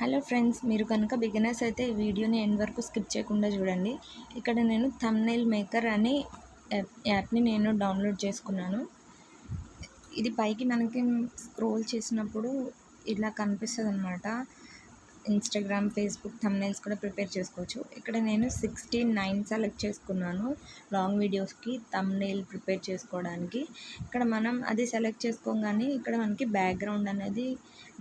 Hello friends, మీరు కనుక beginners అయితే ఈ వీడియోని ఎండ్ వరకు స్కిప్ చేయకుండా చూడండి. ఇక్కడ నేను థంబ్నెయిల్ మేకర్ అనే యాప్ని నేను డౌన్లోడ్ చేసుకున్నాను. ఇది పైకి మనకి స్క్రోల్ చేసినప్పుడు ఇలా కనిపిస్తుంది అనమాట. ఇన్స్టాగ్రామ్, ఫేస్బుక్ థంబ్నెయిల్స్ కూడా ప్రిపేర్ చేసుకోవచ్చు. ఇక్కడ నేను 69 సెలెక్ట్ చేసుకున్నాను లాంగ్ వీడియోస్కి థంబ్నెయిల్ ప్రిపేర్ చేసుకోవడానికి. ఇక్కడ మనం అది సెలెక్ట్ చేసుకోగానే ఇక్కడ మనకి బ్యాక్గ్రౌండ్ అనేది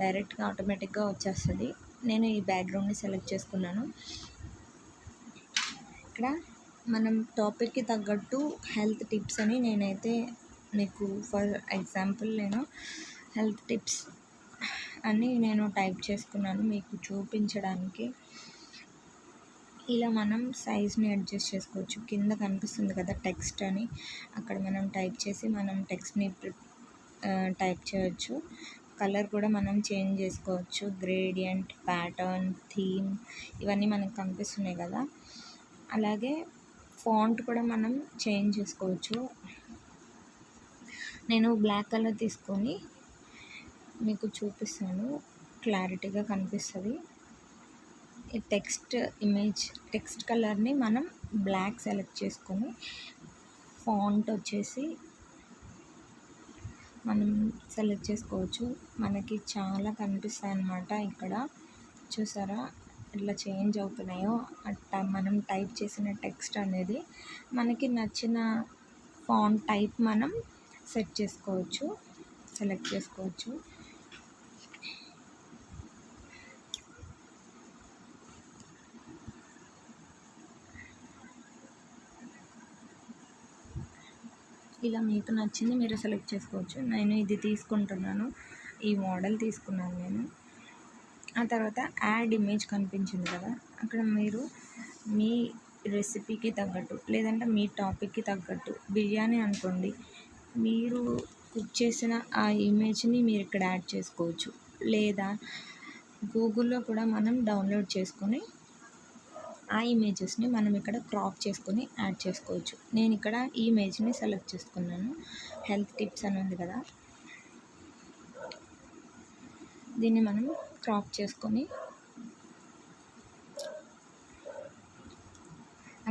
డైరెక్ట్గా ఆటోమేటిక్గా వచ్చేస్తుంది. నేను ఈ బ్యాక్గ్రౌండ్ని సెలెక్ట్ చేసుకున్నాను. ఇక్కడ మనం టాపిక్కి తగ్గట్టు హెల్త్ టిప్స్ అని నేనైతే మీకు ఫర్ ఎగ్జాంపుల్ నేను హెల్త్ టిప్స్ అని నేను టైప్ చేసుకున్నాను మీకు చూపించడానికి. ఇలా మనం సైజ్ని అడ్జస్ట్ చేసుకోవచ్చు. కింద కనిపిస్తుంది కదా టెక్స్ట్ అని, అక్కడ మనం టైప్ చేసి మనం టెక్స్ట్ని టైప్ చేయొచ్చు. కలర్ కూడా మనం చేంజ్ చేసుకోవచ్చు. గ్రేడియంట్, ప్యాటర్న్, థీమ్ ఇవన్నీ మనకు కనిపిస్తున్నాయి కదా. అలాగే ఫాంట్ కూడా మనం చేంజ్ చేసుకోవచ్చు. నేను బ్లాక్ కలర్ తీసుకొని మీకు చూపిస్తాను, క్లారిటీగా కనిపిస్తుంది. ఈ టెక్స్ట్ కలర్ని మనం బ్లాక్ సెలెక్ట్ చేసుకొని ఫాంట్ వచ్చేసి మనం సెలెక్ట్ చేసుకోవచ్చు. మనకి చాలా కనిపిస్తాయి అన్నమాట. ఇక్కడ చూసారా ఇట్లా చేంజ్ అవుతున్నాయో అట్లా మనం టైప్ చేసిన టెక్స్ట్ అనేది మనకి నచ్చిన ఫాంట్ టైప్ మనం సెలెక్ట్ చేసుకోవచ్చు. ఇలా మీకు నచ్చింది మీరు సెలెక్ట్ చేసుకోవచ్చు. నేను ఇది తీసుకుంటున్నాను, ఈ మోడల్ తీసుకున్నాను నేను. ఆ తర్వాత యాడ్ ఇమేజ్ కనిపించింది కదా, అక్కడ మీరు మీ రెసిపీకి తగ్గట్టు లేదంటే మీ టాపిక్కి తగ్గట్టు, బిర్యానీ అనుకోండి, మీరు కుక్ చేసిన ఆ ఇమేజ్ని మీరు ఇక్కడ యాడ్ చేసుకోవచ్చు. లేదా గూగుల్లో కూడా మనం డౌన్లోడ్ చేసుకొని ఆ ఇమేజెస్ని మనం ఇక్కడ క్రాప్ చేసుకొని యాడ్ చేసుకోవచ్చు. నేను ఇక్కడ ఈ ఇమేజ్ని సెలెక్ట్ చేసుకున్నాను. హెల్త్ టిప్స్ అని ఉంది కదా, దీన్ని మనం క్రాప్ చేసుకొని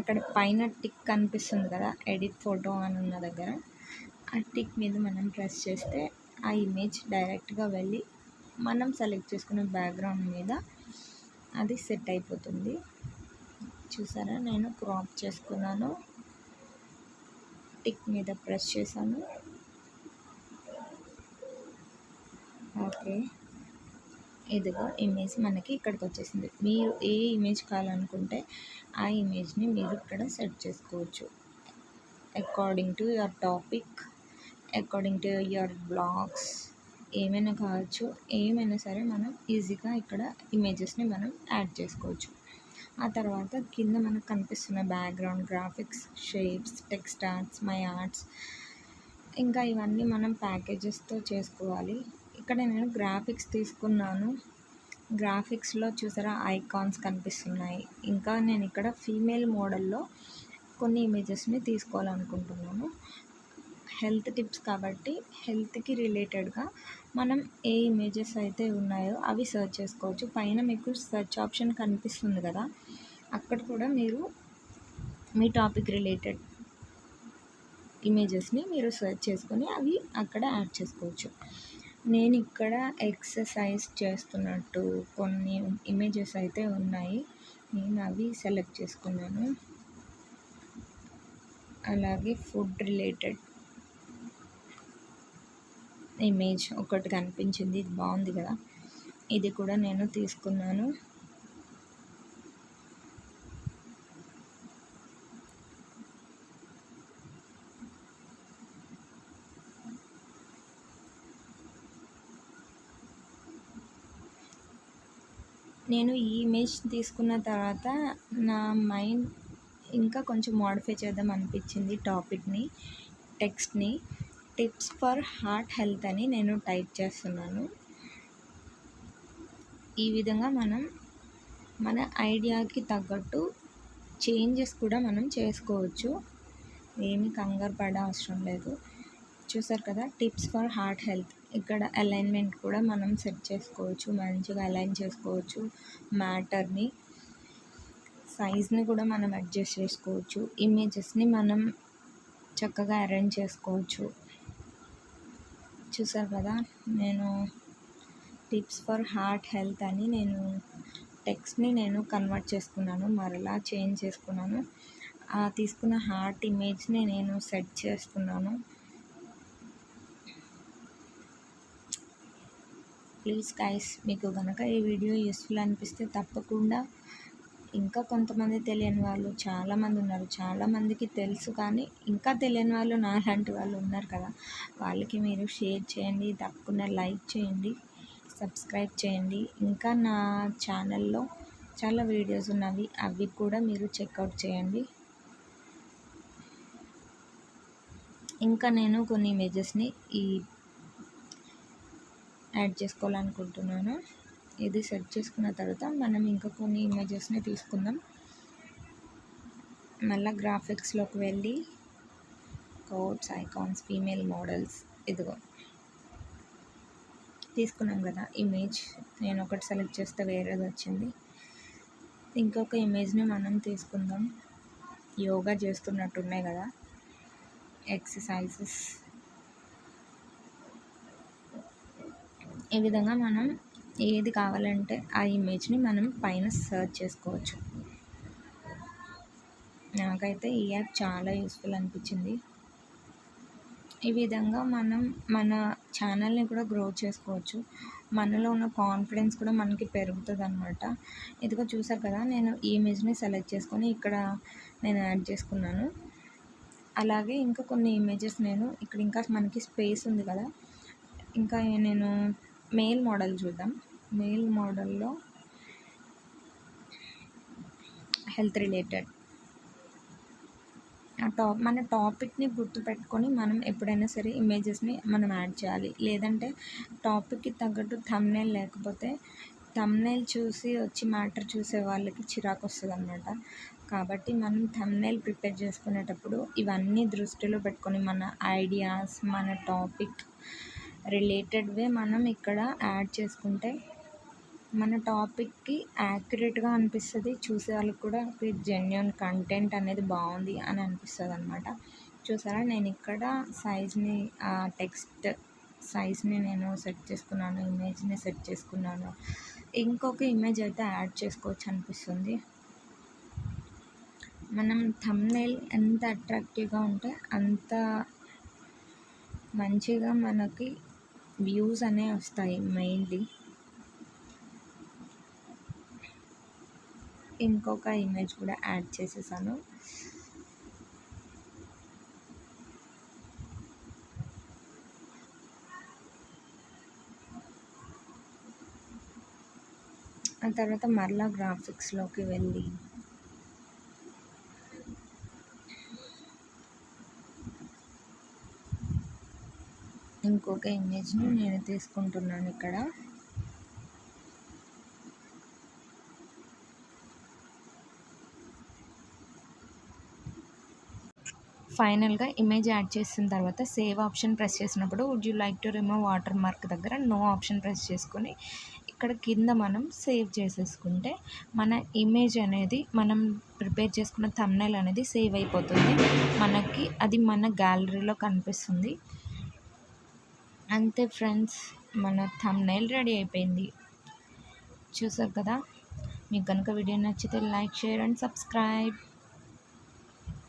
అక్కడ పైన టిక్ కనిపిస్తుంది కదా, ఎడిట్ ఫోటో అని ఉన్న దగ్గర ఆ టిక్ మీద మనం ప్రెస్ చేస్తే ఆ ఇమేజ్ డైరెక్ట్గా వెళ్ళి మనం సెలెక్ట్ చేసుకున్న బ్యాక్గ్రౌండ్ మీద అది సెట్ అయిపోతుంది. చూసారా, నేను క్రాప్ చేసుకున్నాను, టిక్ మీద ప్రెస్ చేశాను. ఓకే, ఇదిగో ఇమేజ్ మనకి ఇక్కడికి వచ్చేసింది. మీరు ఏ ఇమేజ్ కావాలనుకుంటే ఆ ఇమేజ్ని మీరు ఇక్కడ సెట్ చేసుకోవచ్చు. According to your topic, according to your blogs ఏమైనా కావచ్చు. ఏమైనా సరే మనం ఈజీగా ఇక్కడ ఇమేజెస్ని మనం యాడ్ చేసుకోవచ్చు. ఆ తర్వాత కింద మనకు కనిపిస్తున్న background, graphics, shapes, text arts, my arts, ఇంకా ఇవన్నీ మనం ప్యాకేజెస్తో చేసుకోవాలి. ఇక్కడ నేను గ్రాఫిక్స్ తీసుకున్నాను. గ్రాఫిక్స్లో చూసారా ఐకాన్స్ కనిపిస్తున్నాయి. ఇంకా నేను ఇక్కడ ఫీమేల్ మోడల్లో కొన్ని ఇమేజెస్ని తీసుకోవాలనుకుంటున్నాను. హెల్త్ టిప్స్ కాబట్టి హెల్త్కి రిలేటెడ్గా మనం ఏ ఇమేజెస్ అయితే ఉన్నాయో అవి సెర్చ్ చేసుకోవచ్చు. పైన మీకు సెర్చ్ ఆప్షన్ కనిపిస్తుంది కదా, అక్కడ కూడా మీరు మీ టాపిక్ రిలేటెడ్ ఇమేజెస్ని మీరు సెర్చ్ చేసుకొని అవి అక్కడ యాడ్ చేసుకోవచ్చు. నేను ఇక్కడ ఎక్సర్సైజ్ చేస్తున్నట్టు కొన్ని ఇమేజెస్ అయితే ఉన్నాయి, నేను అవి సెలెక్ట్ చేసుకున్నాను. అలాగే ఫుడ్ రిలేటెడ్ ఇమేజ్ ఒకటి కనిపించింది, ఇది బాగుంది కదా, ఇది కూడా నేను తీసుకున్నాను. నేను ఈ ఇమేజ్ తీసుకున్న తర్వాత నా మైండ్ ఇంకా కొంచెం మోడిఫై చేద్దాం అనిపించింది. టాపిక్ని, టెక్స్ట్ని టిప్స్ ఫర్ హార్ట్ హెల్త్ అని నేను టైప్ చేస్తున్నాను. ఈ విధంగా మనం మన ఐడియాకి తగ్గట్టు చేంజెస్ కూడా మనం చేసుకోవచ్చు. ఏమి కంగారు పడే అవసరం లేదు. చూసారు కదా, టిప్స్ ఫర్ హార్ట్ హెల్త్. ఇక్కడ అలైన్మెంట్ కూడా మనం సెట్ చేసుకోవచ్చు, మంచిగా అలైన్ చేసుకోవచ్చు. మ్యాటర్ని సైజ్ని కూడా మనం అడ్జస్ట్ చేసుకోవచ్చు. ఇమేజెస్ని మనం చక్కగా అరేంజ్ చేసుకోవచ్చు. చూసారు కదా, నేను టిప్స్ ఫర్ హార్ట్ హెల్త్ అని నేను టెక్స్ట్ని కన్వర్ట్ చేసుకున్నాను, మరలా చేంజ్ చేసుకున్నాను. తీసుకున్న హార్ట్ ఇమేజ్ని నేను సెట్ చేస్తున్నాను. ప్లీజ్ గైస్, మీకు కనుక ఈ వీడియో యూస్ఫుల్ అనిపిస్తే తప్పకుండా, ఇంకా కొంతమంది తెలియని వాళ్ళు చాలామంది ఉన్నారు, చాలామందికి తెలుసు కానీ ఇంకా తెలియని వాళ్ళు నాలాంటి వాళ్ళు ఉన్నారు కదా, వాళ్ళకి మీరు షేర్ చేయండి, తప్పకుండా లైక్ చేయండి, సబ్స్క్రైబ్ చేయండి. ఇంకా నా ఛానల్లో చాలా వీడియోస్ ఉన్నవి, అవి కూడా మీరు చెక్అవుట్ చేయండి. ఇంకా నేను కొన్ని ఇమేజెస్ని యాడ్ చేసుకోవాలనుకుంటున్నాను. ఇది సెట్ చేసుకున్న తర్వాత మనం ఇంకా కొన్ని ఇమేజెస్ని తీసుకుందాం. మళ్ళీ గ్రాఫిక్స్లోకి వెళ్ళి కోడ్స్, ఐకాన్స్, ఫీమేల్ మోడల్స్, ఇదిగో తీసుకున్నాం కదా ఇమేజ్. నేను ఒకటి సెలెక్ట్ చేస్తే వేరేది వచ్చింది. ఇంకొక ఇమేజ్ని మనం తీసుకుందాం. యోగా చేస్తున్నట్టున్నాయి కదా ఎక్సర్సైజెస్. ఈ విధంగా మనం ఏది కావాలంటే ఆ ఇమేజ్ని మనం పైన సర్చ్ చేసుకోవచ్చు. నాకైతే ఈ యాప్ చాలా యూస్ఫుల్ అనిపించింది. ఈ విధంగా మనం మన ఛానల్ని కూడా గ్రో చేసుకోవచ్చు. మనలో ఉన్న కాన్ఫిడెన్స్ కూడా మనకి పెరుగుతుంది అనమాట. ఇదిగో చూసారు కదా, నేను ఈ ఇమేజ్ని సెలెక్ట్ చేసుకొని ఇక్కడ నేను యాడ్ చేసుకున్నాను. అలాగే ఇంకా కొన్ని ఇమేజెస్ ఇక్కడ ఇంకా మనకి స్పేస్ ఉంది కదా, ఇంకా నేను మేల్ మోడల్ చూద్దాం. మేల్ మోడల్లో హెల్త్ రిలేటెడ్ మన టాపిక్ని గుర్తుపెట్టుకొని మనం ఎప్పుడైనా సరే ఇమేజెస్ని మనం యాడ్ చేయాలి. లేదంటే టాపిక్కి తగ్గట్టు థంబ్నెయిల్ లేకపోతే థంబ్నెయిల్ చూసి వచ్చి మ్యాటర్ చూసే వాళ్ళకి చిరాకు వస్తుంది అనమాట. కాబట్టి మనం థంబ్నెయిల్ ప్రిపేర్ చేసుకునేటప్పుడు ఇవన్నీ దృష్టిలో పెట్టుకొని మన ఐడియాస్, మన టాపిక్ రిలేటెడ్వే మనం ఇక్కడ యాడ్ చేసుకుంటే మన టాపిక్కి యాక్యురేట్గా అనిపిస్తుంది. చూసే వాళ్ళకి కూడా జెన్యున్ కంటెంట్ అనేది బాగుంది అని అనిపిస్తుంది అనమాట. చూసారా, నేను ఇక్కడ సైజ్ని, టెక్స్ట్ సైజ్ని నేను సెట్ చేసుకున్నాను, ఇమేజ్ని సెట్ చేసుకున్నాను. ఇంకొక ఇమేజ్ అయితే యాడ్ చేసుకోవచ్చు అనిపిస్తుంది. మనం థంబ్నెయిల్ ఎంత అట్రాక్టివ్గా ఉంటే అంత మంచిగా మనకి వ్యూస్ అనేవి వస్తాయి మెయిన్లీ. ఇంకొక ఇమేజ్ కూడా యాడ్ చేసేసాను. ఆ తర్వాత మరలా గ్రాఫిక్స్లోకి వెళ్ళి ఇంకొక ఇమేజ్ని నేను తీసుకుంటున్నాను ఇక్కడ. ఫైనల్గా ఇమేజ్ యాడ్ చేసిన తర్వాత సేవ్ ఆప్షన్ ప్రెస్ చేసినప్పుడు would you like to remove watermark దగ్గర నో ఆప్షన్ ప్రెస్ చేసుకొని ఇక్కడ కింద మనం సేవ్ చేసేసుకుంటే మన ఇమేజ్ అనేది, మనం ప్రిపేర్ చేసుకున్న థంబ్నెయిల్ అనేది సేవ్ అయిపోతుంది మనకి. అది మన గ్యాలరీలో కనిపిస్తుంది. అంతే ఫ్రెండ్స్, మన థంబ్నెయిల్ రెడీ అయిపోయింది. చూసారు కదా, మీకు కనుక వీడియో నచ్చితే లైక్, షేర్ అండ్ సబ్స్క్రైబ్.